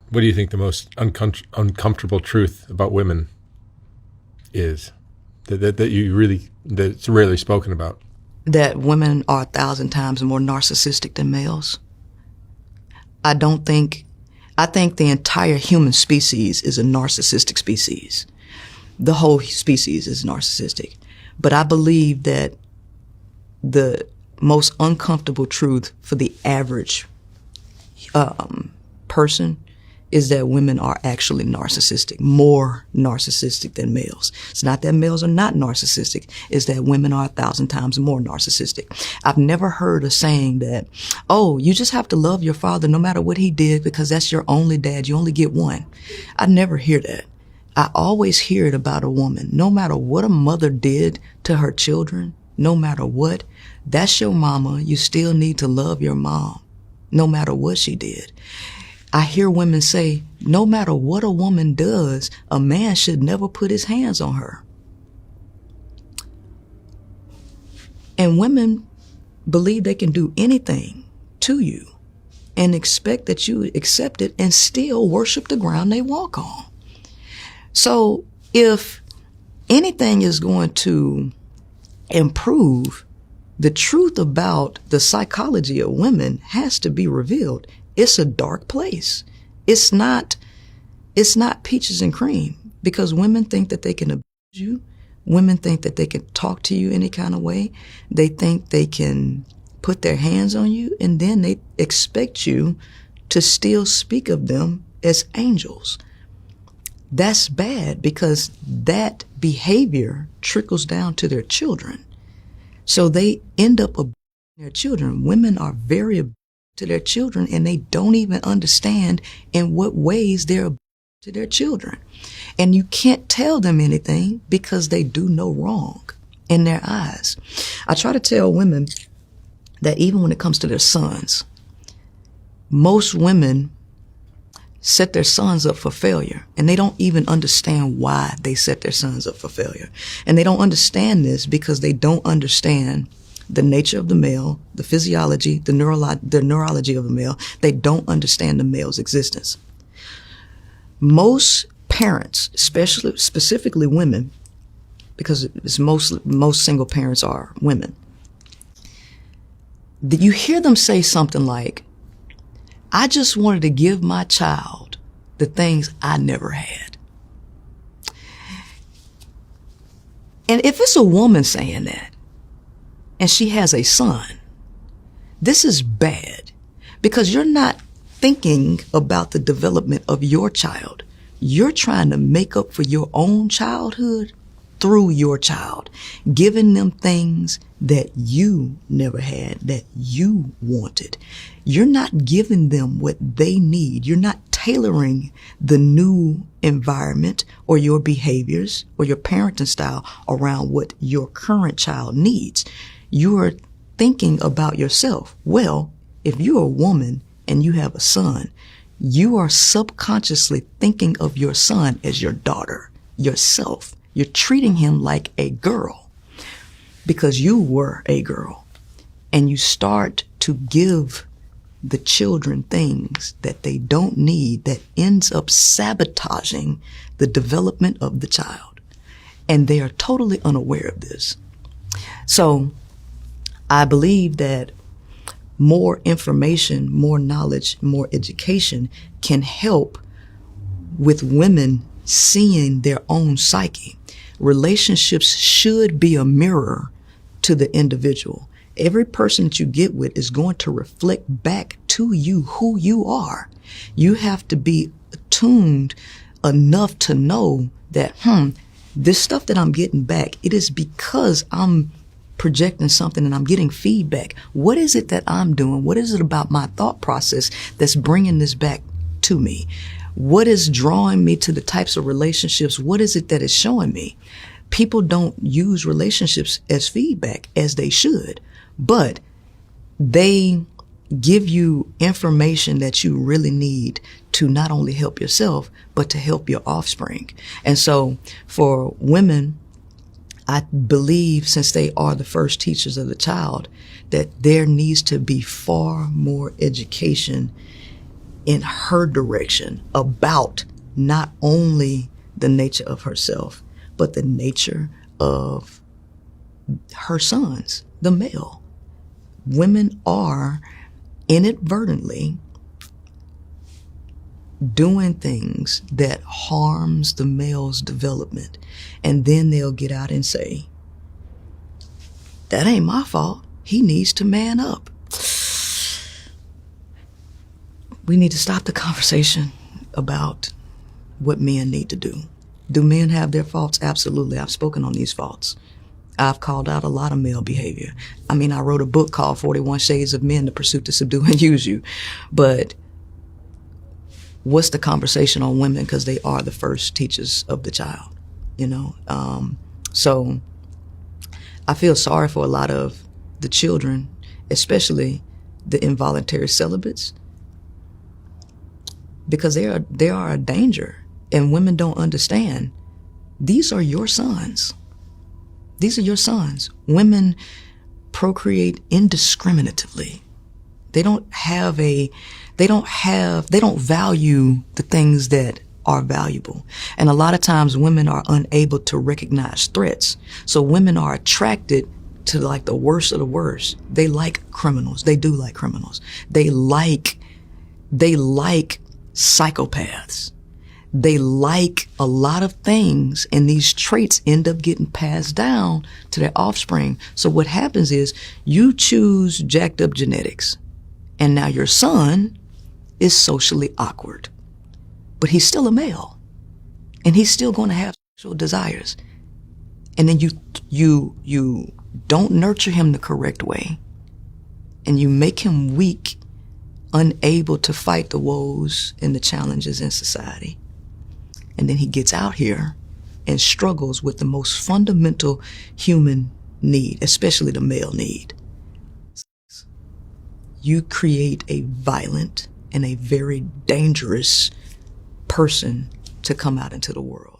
What do you think the most uncomfortable truth about women is that's rarely spoken about? That women are 1,000 times more narcissistic than males. I think the entire human species is a narcissistic species. The whole species is narcissistic. But I believe that the most uncomfortable truth for the average person is that women are actually narcissistic, more narcissistic than males. It's not that males are not narcissistic, it's that women are 1,000 times more narcissistic. I've never heard a saying that, oh, you just have to love your father no matter what he did because that's your only dad, you only get one. I never hear that. I always hear it about a woman. No matter what a mother did to her children, no matter what, that's your mama. You still need to love your mom, no matter what she did. I hear women say, no matter what a woman does, a man should never put his hands on her. And women believe they can do anything to you and expect that you accept it and still worship the ground they walk on. So if anything is going to improve, the truth about the psychology of women has to be revealed. It's a dark place. It's not peaches and cream, because women think that they can abuse you. Women think that they can talk to you any kind of way. They think they can put their hands on you, and then they expect you to still speak of them as angels. That's bad, because that behavior trickles down to their children. So they end up abusing their children. Women are very abusive to their children, and they don't even understand in what ways they're abusive to their children. And you can't tell them anything because they do no wrong in their eyes. I try to tell women that even when it comes to their sons, most women set their sons up for failure, and they don't even understand why they set their sons up for failure. And they don't understand this because they don't understand the nature of the male, the physiology, the neurology of the male. They don't understand the male's existence. Most parents, specifically women, because it's most single parents are women, you hear them say something like, I just wanted to give my child the things I never had. And if it's a woman saying that, and she has a son, this is bad, because you're not thinking about the development of your child. You're trying to make up for your own childhood through your child, giving them things that you never had, that you wanted. You're not giving them what they need. You're not tailoring the new environment or your behaviors or your parenting style around what your current child needs. You are thinking about yourself. Well, if you're a woman and you have a son, you are subconsciously thinking of your son as your daughter, yourself. You're treating him like a girl because you were a girl, and you start to give the children things that they don't need, that ends up sabotaging the development of the child. And they are totally unaware of this. So I believe that more information, more knowledge, more education can help with women seeing their own psyche. Relationships should be a mirror to the individual. Every person that you get with is going to reflect back to you who you are. You have to be attuned enough to know that, this stuff that I'm getting back, it is because I'm projecting something and I'm getting feedback. What is it that I'm doing? What is it about my thought process that's bringing this back to me? What is drawing me to the types of relationships? What is it that is showing me? People don't use relationships as feedback as they should, but they give you information that you really need to not only help yourself, but to help your offspring. And so for women, I believe, since they are the first teachers of the child, that there needs to be far more education in her direction about not only the nature of herself, but the nature of her sons, the male. Women are inadvertently doing things that harms the male's development. And then they'll get out and say, that ain't my fault. He needs to man up. We need to stop the conversation about what men need to do. Do men have their faults? Absolutely. I've spoken on these faults. I've called out a lot of male behavior. I mean, I wrote a book called 41 Shades of Men, The Pursuit to Subdue and Use You. But what's the conversation on women? Because they are the first teachers of the child, you know? So I feel sorry for a lot of the children, especially the involuntary celibates, because they are a danger. And women don't understand. These are your sons. These are your sons. Women procreate indiscriminately. They don't value the things that are valuable. And a lot of times women are unable to recognize threats. So women are attracted to like the worst of the worst. They like criminals. They do like criminals. They like psychopaths. They like a lot of things, and these traits end up getting passed down to their offspring. So what happens is you choose jacked up genetics, and now your son is socially awkward, but he's still a male, and he's still going to have sexual desires. And then you don't nurture him the correct way, and you make him weak, unable to fight the woes and the challenges in society. And then he gets out here and struggles with the most fundamental human need, especially the male need. You create a violent and a very dangerous person to come out into the world.